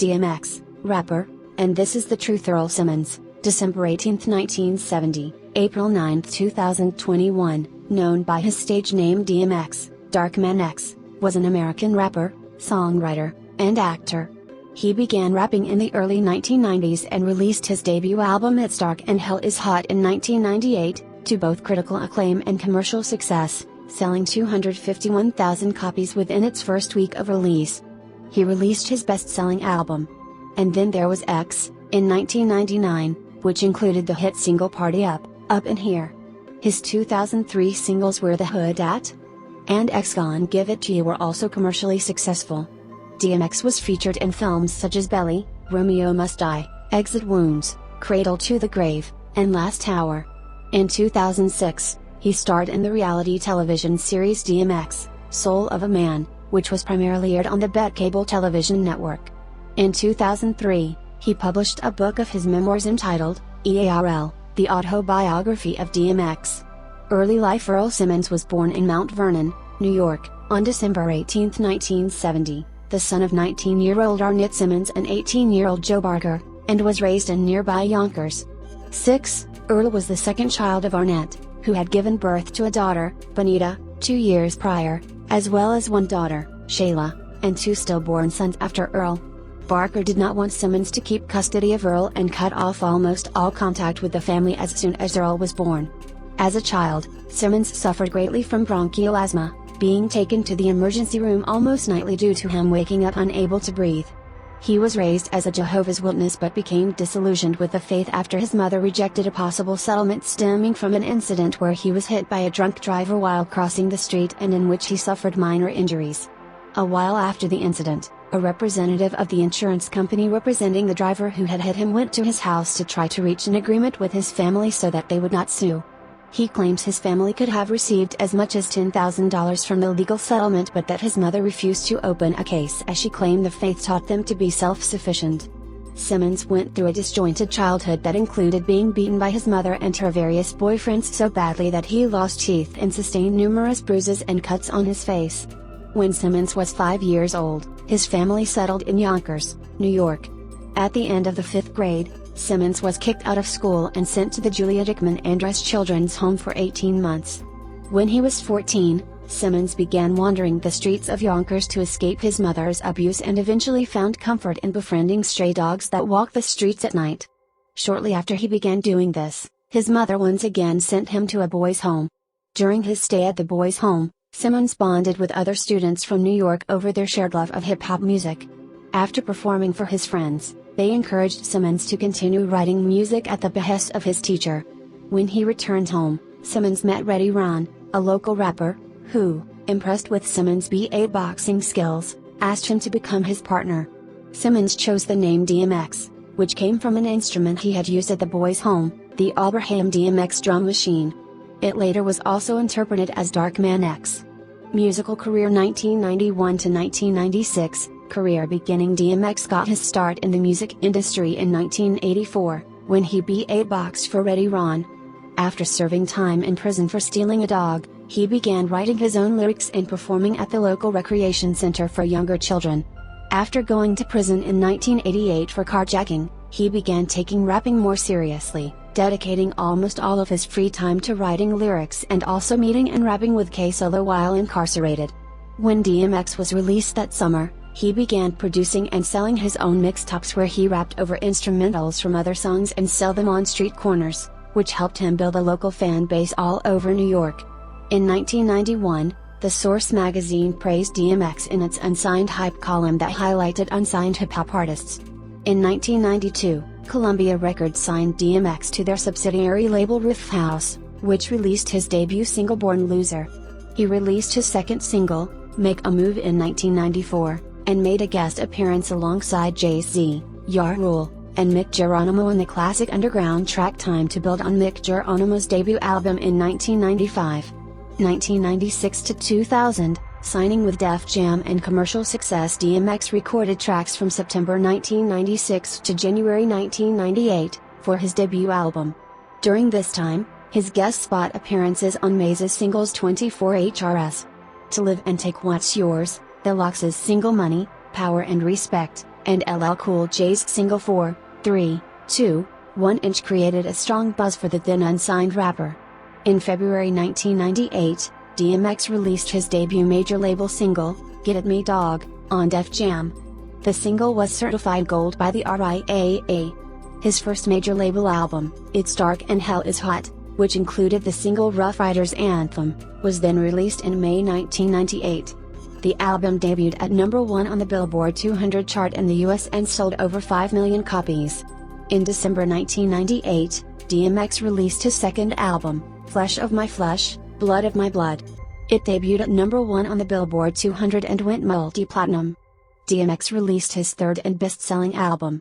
DMX, rapper, and This Is the Truth. Earl Simmons, December 18, 1970, April 9, 2021, known by his stage name DMX, Darkman X, was an American rapper, songwriter, and actor. He began rapping in the early 1990s and released his debut album It's Dark and Hell Is Hot in 1998, to both critical acclaim and commercial success, selling 251,000 copies within its first week of release. He released his best-selling album, And Then There Was X, in 1999, which included the hit single Party Up, Up in Here. His 2003 singles Where the Hood At? And X Gon Give It To You were also commercially successful. DMX was featured in films such as Belly, Romeo Must Die, Exit Wounds, Cradle to the Grave, and Last Hour. In 2006, he starred in the reality television series DMX, Soul of a Man, which was primarily aired on the BET cable television network. In 2003, he published a book of his memoirs entitled, EARL, The Autobiography of DMX. Early life. Earl Simmons was born in Mount Vernon, New York, on December 18, 1970, the son of 19-year-old Arnett Simmons and 18-year-old Joe Barker, and was raised in nearby Yonkers. 6. Earl was the second child of Arnett, who had given birth to a daughter, Bonita, 2 years prior, as well as one daughter, Shayla, and 2 stillborn sons after Earl. Barker did not want Simmons to keep custody of Earl and cut off almost all contact with the family as soon as Earl was born. As a child, Simmons suffered greatly from bronchial asthma, being taken to the emergency room almost nightly due to him waking up unable to breathe. He was raised as a Jehovah's Witness but became disillusioned with the faith after his mother rejected a possible settlement stemming from an incident where he was hit by a drunk driver while crossing the street and in which he suffered minor injuries. A while after the incident, a representative of the insurance company representing the driver who had hit him went to his house to try to reach an agreement with his family so that they would not sue. He claims his family could have received as much as $10,000 from the legal settlement but that his mother refused to open a case as she claimed the faith taught them to be self-sufficient. Simmons went through a disjointed childhood that included being beaten by his mother and her various boyfriends so badly that he lost teeth and sustained numerous bruises and cuts on his face. When Simmons was 5 years old, his family settled in Yonkers, New York. At the end of the 5th grade, Simmons was kicked out of school and sent to the Julia Dickman Andress Children's Home for 18 months. When he was 14, Simmons began wandering the streets of Yonkers to escape his mother's abuse and eventually found comfort in befriending stray dogs that walk the streets at night. Shortly after he began doing this, his mother once again sent him to a boys' home. During his stay at the boys' home, Simmons bonded with other students from New York over their shared love of hip-hop music. After performing for his friends, they encouraged Simmons to continue writing music at the behest of his teacher. When he returned home, Simmons met Reddy Ron, a local rapper, who, impressed with Simmons' beatboxing skills, asked him to become his partner. Simmons chose the name DMX, which came from an instrument he had used at the boys' home, the Abraham DMX drum machine. It later was also interpreted as Darkman X. Musical career 1991 to 1996. Career beginning. DMX got his start in the music industry in 1984, when he beatboxed for Reddy Ron. After serving time in prison for stealing a dog, he began writing his own lyrics and performing at the local recreation center for younger children. After going to prison in 1988 for carjacking, he began taking rapping more seriously, dedicating almost all of his free time to writing lyrics and also meeting and rapping with K-Solo while incarcerated. When DMX was released that summer, he began producing and selling his own mixtapes where he rapped over instrumentals from other songs and sell them on street corners, which helped him build a local fan base all over New York. In 1991, The Source magazine praised DMX in its Unsigned Hype column that highlighted unsigned hip-hop artists. In 1992, Columbia Records signed DMX to their subsidiary label Riff House, which released his debut single Born Loser. He released his second single, Make a Move, in 1994. And made a guest appearance alongside Jay-Z, Ja Rule, and Mick Geronimo on the classic underground track Time to Build on Mick Geronimo's debut album in 1995. 1996 to 2000, signing with Def Jam and commercial success. DMX recorded tracks from September 1996 to January 1998, for his debut album. During this time, his guest spot appearances on Maze's singles 24HRS, To Live and Take What's Yours, The Lox's single Money, Power and Respect, and LL Cool J's single 4, 3, 2, 1" created a strong buzz for the then unsigned rapper. In February 1998, DMX released his debut major label single, Get At Me Dog, on Def Jam. The single was certified gold by the RIAA. His first major label album, It's Dark and Hell Is Hot, which included the single Rough Riders Anthem, was then released in May 1998. The album debuted at number 1 on the Billboard 200 chart in the US and sold over 5 million copies. In December 1998, DMX released his second album, Flesh of My Flesh, Blood of My Blood. It debuted at number 1 on the Billboard 200 and went multi-platinum. DMX released his third and best-selling album,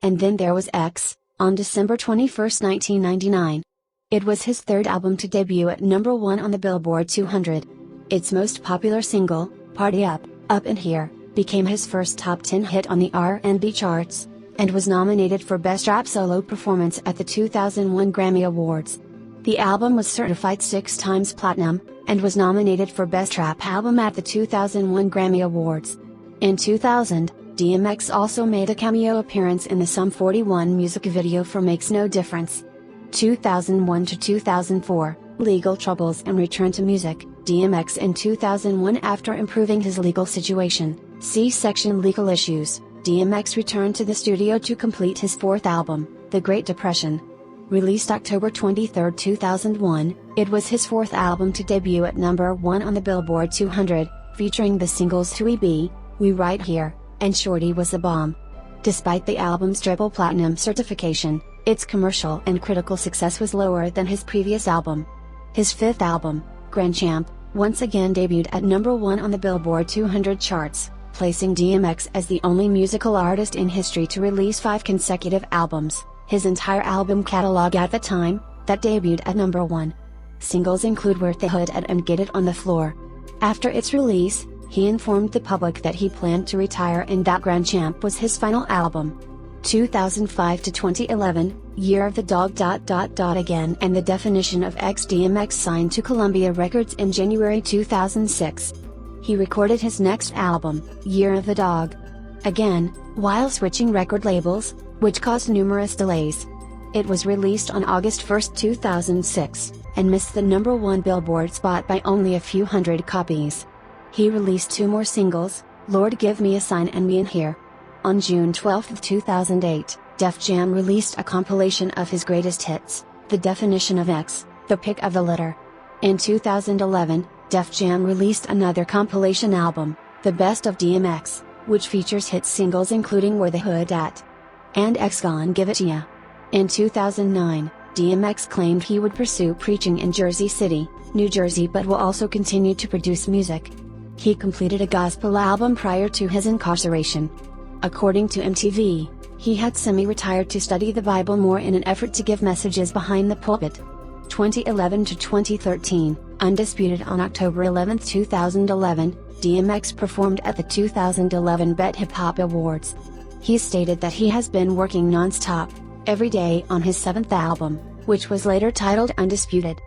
And Then There Was X, on December 21, 1999. It was his third album to debut at number 1 on the Billboard 200. Its most popular single, Party Up, Up in Here, became his first top 10 hit on the R&B charts, and was nominated for Best Rap Solo Performance at the 2001 Grammy Awards. The album was certified 6 times platinum, and was nominated for Best Rap Album at the 2001 Grammy Awards. In 2000, DMX also made a cameo appearance in the Sum 41 music video for Makes No Difference. 2001 to 2004, Legal Troubles and Return to Music. DMX in 2001. After improving his legal situation, C-section legal issues, DMX returned to the studio to complete his fourth album, The Great Depression. Released October 23, 2001, it was his fourth album to debut at number 1 on the Billboard 200, featuring the singles Who Be, We Right Here, and Shorty Was a Bomb. Despite the album's triple platinum certification, its commercial and critical success was lower than his previous album. His fifth album, Grand Champ, once again debuted at number 1 on the Billboard 200 charts, placing DMX as the only musical artist in history to release 5 consecutive albums, his entire album catalog at the time, that debuted at number 1. Singles include Worth the Hood at and Get It on the Floor. After its release, he informed the public that he planned to retire and that Grand Champ was his final album. 2005 to 2011, Year of the Dog. Again and the Definition of X. DMX signed to Columbia Records in January 2006. He recorded his next album, Year of the Dog, again, while switching record labels, which caused numerous delays. It was released on August 1, 2006, and missed the number 1 Billboard spot by only a few hundred copies. He released 2 more singles, Lord Give Me a Sign and Me in Here. On June 12, 2008, Def Jam released a compilation of his greatest hits, The Definition of X, The Pick of the Litter. In 2011, Def Jam released another compilation album, The Best of DMX, which features hit singles including Where the Hood At and X Gon' Give It To Ya. In 2009, DMX claimed he would pursue preaching in Jersey City, New Jersey, but will also continue to produce music. He completed a gospel album prior to his incarceration. According to MTV, he had semi-retired to study the Bible more in an effort to give messages behind the pulpit. 2011 to 2013, Undisputed. On October 11, 2011, DMX performed at the 2011 Bet Hip Hop Awards. He stated that he has been working non-stop, every day on his 7th album, which was later titled Undisputed.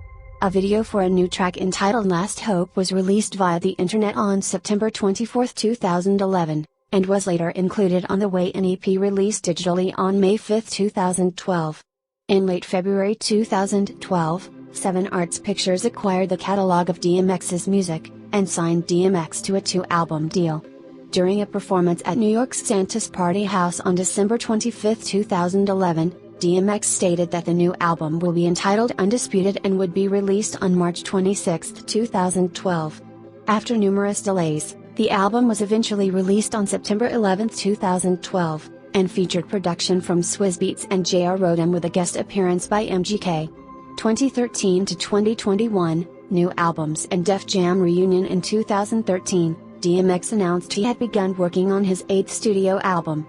A video for a new track entitled Last Hope was released via the internet on September 24, 2011. And was later included on the Way, an EP released digitally on May 5, 2012. In late February 2012, 7 Arts Pictures acquired the catalog of DMX's music, and signed DMX to a 2-album deal. During a performance at New York's Santa's Party House on December 25, 2011, DMX stated that the new album will be entitled Undisputed and would be released on March 26, 2012. After numerous delays, the album was eventually released on September 11, 2012, and featured production from Swizz Beatz and J.R. Rodham with a guest appearance by MGK. 2013 to 2021, new albums and Def Jam reunion. In 2013, DMX announced he had begun working on his 8th studio album.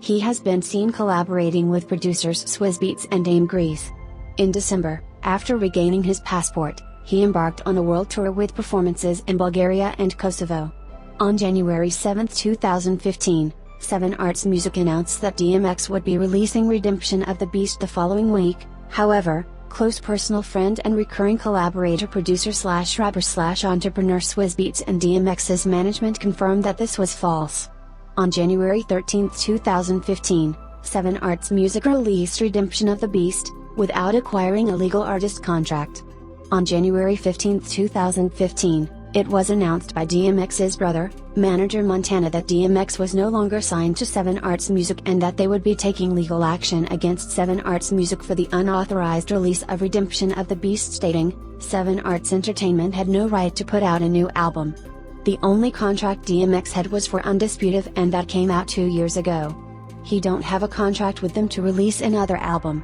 He has been seen collaborating with producers Swizz Beatz and Dame Grease. In December, after regaining his passport, he embarked on a world tour with performances in Bulgaria and Kosovo. On January 7, 2015, 7 Arts Music announced that DMX would be releasing Redemption of the Beast the following week. However, close personal friend and recurring collaborator, producer/rapper/entrepreneur Swizz Beatz and DMX's management confirmed that this was false. On January 13, 2015, 7 Arts Music released Redemption of the Beast, without acquiring a legal artist contract. On January 15, 2015, it was announced by DMX's brother, manager Montana, that DMX was no longer signed to 7 Arts Music and that they would be taking legal action against 7 Arts Music for the unauthorized release of Redemption of the Beast, stating, 7 Arts Entertainment had no right to put out a new album. The only contract DMX had was for Undisputed, and that came out 2 years ago. He don't have a contract with them to release another album.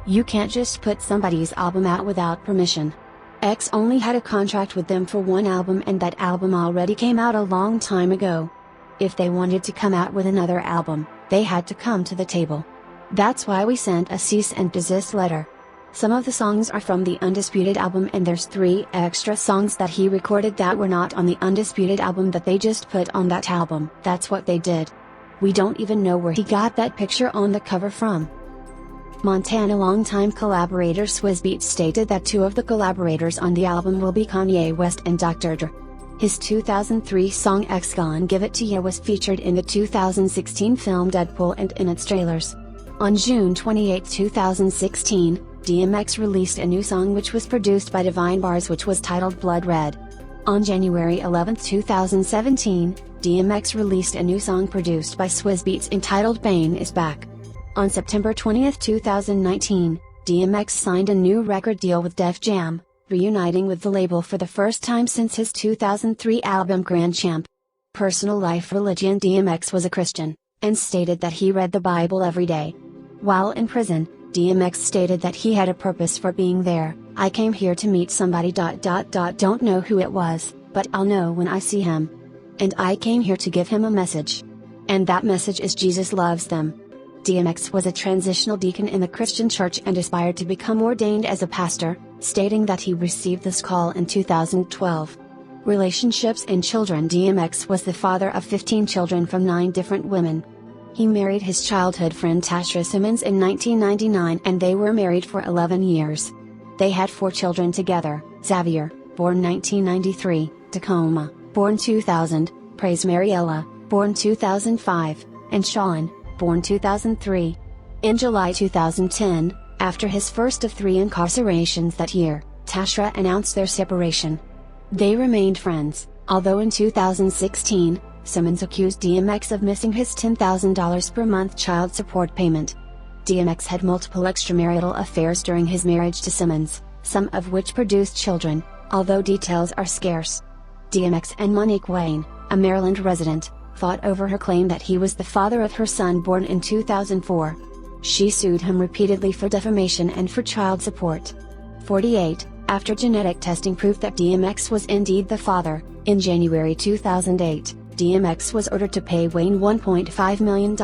You can't just put somebody's album out without permission. X only had a contract with them for 1 album, and that album already came out a long time ago. If they wanted to come out with another album, they had to come to the table. That's why we sent a cease and desist letter. Some of the songs are from the Undisputed album, and there's 3 extra songs that he recorded that were not on the Undisputed album that they just put on that album. That's what they did. We don't even know where he got that picture on the cover from. Montana longtime collaborator Swizz Beatz stated that 2 of the collaborators on the album will be Kanye West and Dr. Dre. His 2003 song X Gon Give It To Ya was featured in the 2016 film Deadpool and in its trailers. On June 28, 2016, DMX released a new song which was produced by Divine Bars, which was titled Blood Red. On January 11, 2017, DMX released a new song produced by Swizz Beatz entitled Bane Is Back. On September 20, 2019, DMX signed a new record deal with Def Jam, reuniting with the label for the first time since his 2003 album Grand Champ. Personal life religion: DMX was a Christian, and stated that he read the Bible every day. While in prison, DMX stated that he had a purpose for being there. I came here to meet somebody. Don't know who it was, but I'll know when I see him. And I came here to give him a message. And that message is Jesus loves them. DMX was a transitional deacon in the Christian church and aspired to become ordained as a pastor, stating that he received this call in 2012. Relationships and children: DMX was the father of 15 children from 9 different women. He married his childhood friend Earl Simmons in 1999, and they were married for 11 years. They had 4 children together: Xavier, born 1993, Tacoma, born 2000, Praise Mariella, born 2005, and Sean, born 2003. In July 2010, after his first of 3 incarcerations that year, Tasha announced their separation. They remained friends, although in 2016, Simmons accused DMX of missing his $10,000 per month child support payment. DMX had multiple extramarital affairs during his marriage to Simmons, some of which produced children, although details are scarce. DMX and Monique Wayne, a Maryland resident, fought over her claim that he was the father of her son born in 2004. She sued him repeatedly for defamation and for child support. 48, after genetic testing proved that DMX was indeed the father, in January 2008, DMX was ordered to pay Wayne $1.5 million,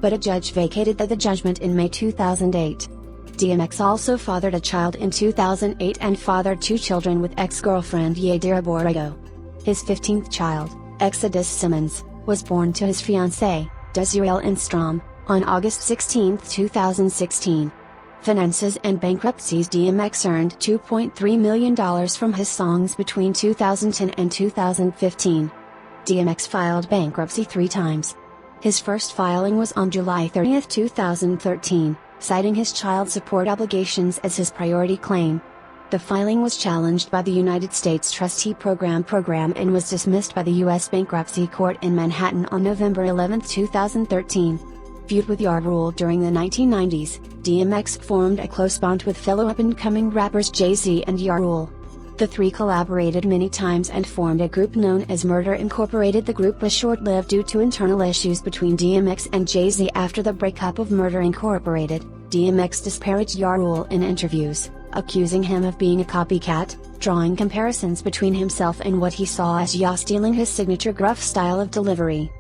but a judge vacated the judgment in May 2008. DMX also fathered a child in 2008 and fathered 2 children with ex-girlfriend Yadira Borrego. His 15th child, Exodus Simmons, was born to his fiancée, Desiree Enstrom, on August 16, 2016. Finances and bankruptcies: DMX earned $2.3 million from his songs between 2010 and 2015. DMX filed bankruptcy 3 times. His first filing was on July 30, 2013, citing his child support obligations as his priority claim. The filing was challenged by the United States Trustee Program and was dismissed by the U.S. Bankruptcy Court in Manhattan on November 11, 2013. Feud with Ja Rule: during the 1990s, DMX formed a close bond with fellow up-and-coming rappers Jay-Z and Ja Rule. The 3 collaborated many times and formed a group known as Murder Incorporated. The group was short-lived due to internal issues between DMX and Jay-Z. After the breakup of Murder Incorporated, DMX disparaged Ja Rule in interviews, accusing him of being a copycat, drawing comparisons between himself and what he saw as Ja stealing his signature gruff style of delivery.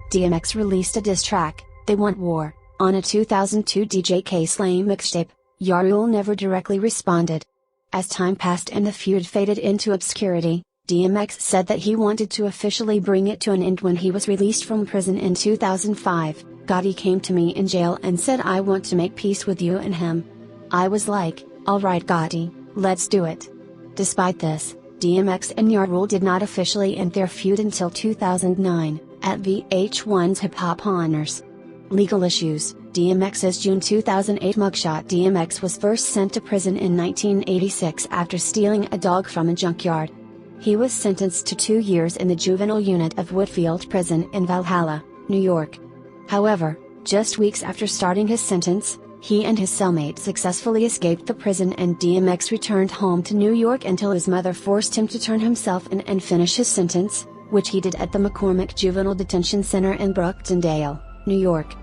DMX released a diss track, They Want War, on a 2002 DJ K-Slay mixtape. Ja Rule never directly responded. As time passed and the feud faded into obscurity, DMX said that he wanted to officially bring it to an end when he was released from prison in 2005. Gotti came to me in jail and said, "I want to make peace with you and him." I was like, "Alright Gotti, let's do it." Despite this, DMX and Ja Rule did not officially end their feud until 2009, at VH1's Hip Hop Honors. Legal issues. DMX's June 2008 mugshot. DMX was first sent to prison in 1986 after stealing a dog from a junkyard. He was sentenced to 2 years in the juvenile unit of Woodfield Prison in Valhalla, New York. However, just weeks after starting his sentence, he and his cellmate successfully escaped the prison and DMX returned home to New York until his mother forced him to turn himself in and finish his sentence, which he did at the McCormick Juvenile Detention Center in Brooktondale, New York.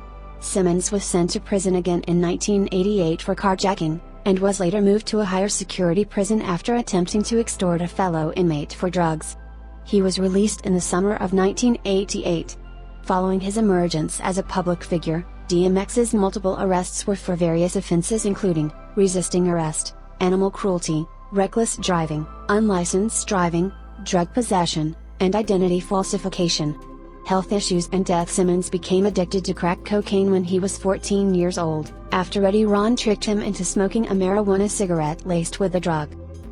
Simmons was sent to prison again in 1988 for carjacking, and was later moved to a higher security prison after attempting to extort a fellow inmate for drugs. He was released in the summer of 1988. Following his emergence as a public figure, DMX's multiple arrests were for various offenses including resisting arrest, animal cruelty, reckless driving, unlicensed driving, drug possession, and identity falsification. Health issues and death. Simmons became addicted to crack cocaine when he was 14 years old, after Eddie Ron tricked him into smoking a marijuana cigarette laced with the drug.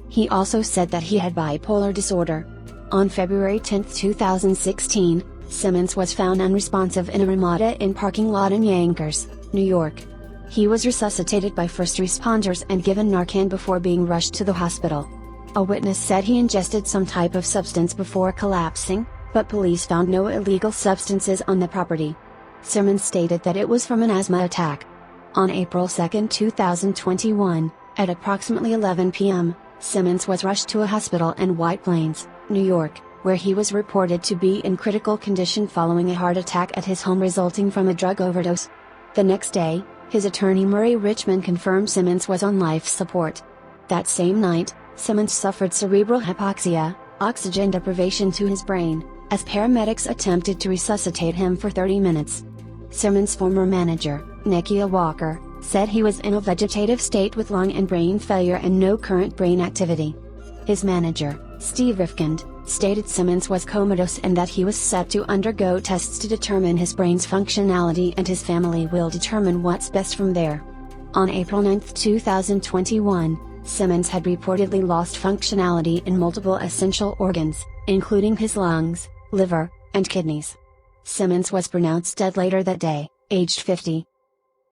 He also said that he had bipolar disorder. On February 10, 2016, Simmons was found unresponsive in a Ramada Inn parking lot in Yonkers, New York. He was resuscitated by first responders and given Narcan before being rushed to the hospital. A witness said he ingested some type of substance before collapsing, but police found no illegal substances on the property. Simmons stated that it was from an asthma attack. On April 2, 2021, at approximately 11 p.m., Simmons was rushed to a hospital in White Plains, New York, where he was reported to be in critical condition following a heart attack at his home resulting from a drug overdose. The next day, his attorney Murray Richmond confirmed Simmons was on life support. That same night, Simmons suffered cerebral hypoxia, oxygen deprivation to his brain, as paramedics attempted to resuscitate him for 30 minutes. Simmons' former manager, Nikia Walker, said he was in a vegetative state with lung and brain failure and no current brain activity. His manager, Steve Rifkind, stated Simmons was comatose and that he was set to undergo tests to determine his brain's functionality and his family will determine what's best from there. On April 9, 2021, Simmons had reportedly lost functionality in multiple essential organs, including his lungs, liver, and kidneys. Simmons was pronounced dead later that day, aged 50.